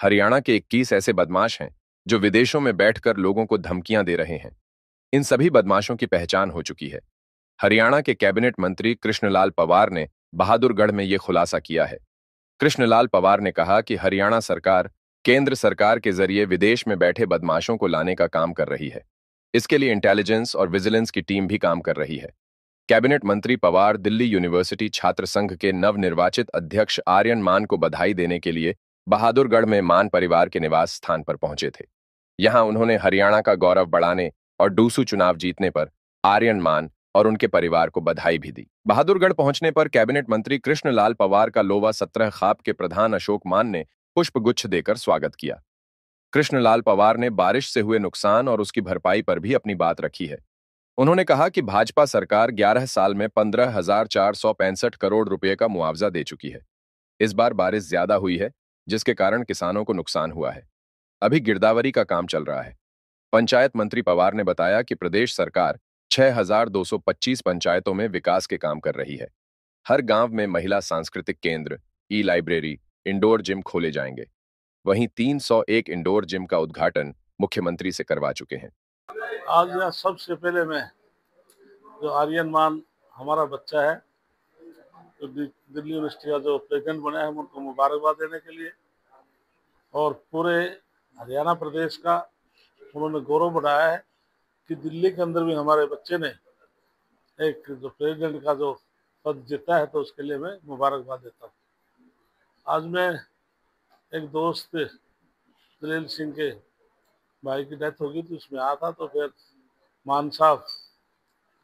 हरियाणा के 21 ऐसे बदमाश हैं जो विदेशों में बैठकर लोगों को धमकियां दे रहे हैं। इन सभी बदमाशों की पहचान हो चुकी है। हरियाणा के कैबिनेट मंत्री कृष्णलाल पंवार ने बहादुरगढ़ में ये खुलासा किया है। कृष्णलाल पंवार ने कहा कि हरियाणा सरकार केंद्र सरकार के जरिए विदेश में बैठे बदमाशों को लाने का काम कर रही है। इसके लिए इंटेलिजेंस और विजिलेंस की टीम भी काम कर रही है। कैबिनेट मंत्री पंवार दिल्ली यूनिवर्सिटी छात्र संघ के नवनिर्वाचित अध्यक्ष आर्यन मान को बधाई देने के लिए बहादुरगढ़ में मान परिवार के निवास स्थान पर पहुंचे थे। यहां उन्होंने हरियाणा का गौरव बढ़ाने और डूसू चुनाव जीतने पर आर्यन मान और उनके परिवार को बधाई भी दी। बहादुरगढ़ पहुंचने पर कैबिनेट मंत्री कृष्णलाल पंवार का लोवा 17 खाप के प्रधान अशोक मान ने पुष्पगुच्छ देकर स्वागत किया। कृष्णलाल पंवार ने बारिश से हुए नुकसान और उसकी भरपाई पर भी अपनी बात रखी है। उन्होंने कहा कि भाजपा सरकार 11 साल में 15,465 करोड़ रुपए का मुआवजा दे चुकी है। इस बार बारिश ज्यादा हुई है, जिसके कारण किसानों को नुकसान हुआ है। अभी गिरदावरी का काम चल रहा है। पंचायत मंत्री पंवार ने बताया कि प्रदेश सरकार 6,225 पंचायतों में विकास के काम कर रही है। हर गांव में महिला सांस्कृतिक केंद्र, ई लाइब्रेरी, इंडोर जिम खोले जाएंगे। वहीं 301 इंडोर जिम का उद्घाटन मुख्यमंत्री से करवा चुके हैं। आज यहाँ सबसे पहले मैं जो आर्यन मान हमारा बच्चा है, जो दिल्ली यूनिवर्सिटी का जो प्रेसिडेंट बना है, उनको मुबारकबाद देने के लिए और पूरे हरियाणा प्रदेश का उन्होंने गौरव बढ़ाया है कि दिल्ली के अंदर भी हमारे बच्चे ने एक जो प्रेसिडेंट का जो पद जीता है, तो उसके लिए मैं मुबारकबाद देता हूँ। आज मैं एक दोस्त दलेल सिंह के भाई की डेथ हो गई थी, उसमें आया था, तो फिर मान साहब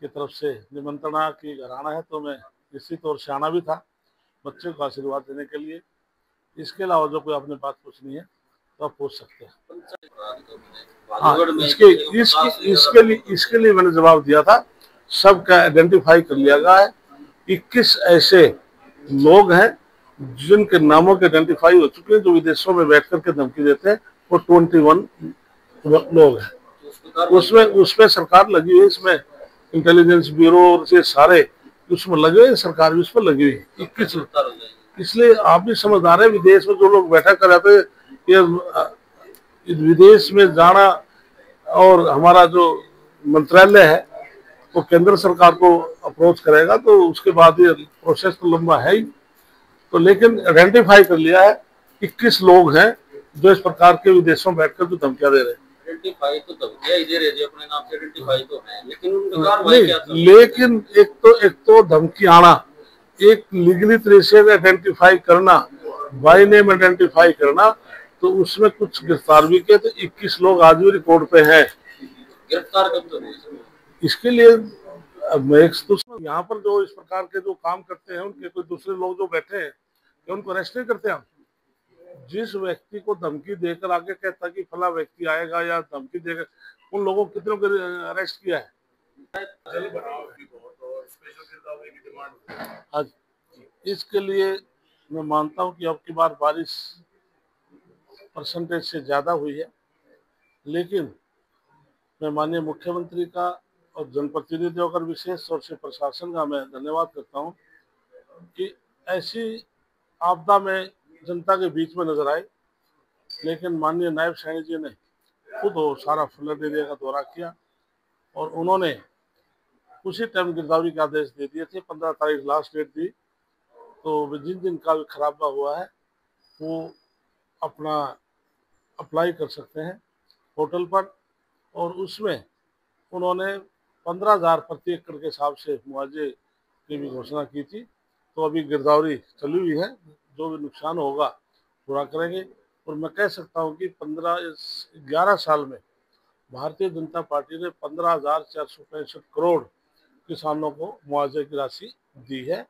की तरफ से निमंत्रण आया कि घर आना है, तो मैं निश्चित तौर से आना भी था बच्चे को आशीर्वाद देने के लिए। इसके अलावा जो कोई आपने बात पूछनी है तो आप पूछ सकते हैं। हाँ, इसके लिए मैंने जवाब दिया था। सबका आइडेंटिफाई कर लिया गया है। 21 ऐसे लोग हैं जिनके नामों के आइडेंटिफाई हो चुके हैं, जो विदेशों में बैठ करके धमकी देते हैं। वो 21 लोग हैं। उसमें सरकार लगी हुई है, इसमें इंटेलिजेंस ब्यूरो और से सारे उसमें लगे हुए, सरकार भी उस पर लगी हुई है। 21। इसलिए आप भी समझदार है, विदेश में जो लोग बैठा कर रहे थे, ये विदेश में जाना, और हमारा जो मंत्रालय है वो केंद्र सरकार को अप्रोच करेगा, तो उसके बाद ये प्रोसेस तो लंबा है ही। तो लेकिन आइडेंटिफाई कर लिया है 21 लोग हैं जो इस प्रकार के विदेशों में बैठकर जो धमकियां दे रहे हैं। आइडेंटिफाई तो धमकियां ही दे रहे थे, अपने नाम से आइडेंटिफाई तो है, लेकिन उनका कार्रवाई क्या था? लेकिन एक तो धमकी आना, एक लीगली तरीके से आइडेंटिफाई करना, बाय नेम आइडेंटिफाई करना, तो उसमें कुछ गिरफ्तार भी किए। तो 21 लोग आज भी रिकॉर्ड पे हैं। गिरफ्तार कब तो नहीं? इसके लिए यहाँ पर जो इस प्रकार के जो काम करते हैं, उनके कोई दूसरे लोग जो बैठे हैं, उनको अरेस्ट नहीं करते हम। जिस व्यक्ति को धमकी देकर आगे कहता कि फला व्यक्ति आएगा या धमकी देकर, उन लोगों को कितनों को अरेस्ट किया है। आज इसके लिए मैं मानता हूं कि अब की बार बारिश परसेंटेज से ज्यादा हुई है, लेकिन मैं माननीय मुख्यमंत्री का और जनप्रतिनिधियों का विशेष तौर से प्रशासन का मैं धन्यवाद करता हूं कि ऐसी आपदा में जनता के बीच में नजर आए। लेकिन माननीय नायब सैनी जी ने खुद वो सारा फ्लड एरिया का दौरा किया और उन्होंने उसी टाइम गिरदावरी के आदेश दे दिए थे। 15 तारीख लास्ट डेट दी। तो जिन जिन का भी खराबा हुआ है वो अपना अप्लाई कर सकते हैं पोर्टल पर, और उसमें उन्होंने 15,000 प्रति एकड़ के हिसाब से मुआवजे की भी घोषणा की थी। तो अभी गिरदावरी चली हुई है, जो भी नुकसान होगा पूरा करेंगे। और मैं कह सकता हूं कि 11 साल में भारतीय जनता पार्टी ने 15,465 करोड़ किसानों को मुआवजे की राशि दी है।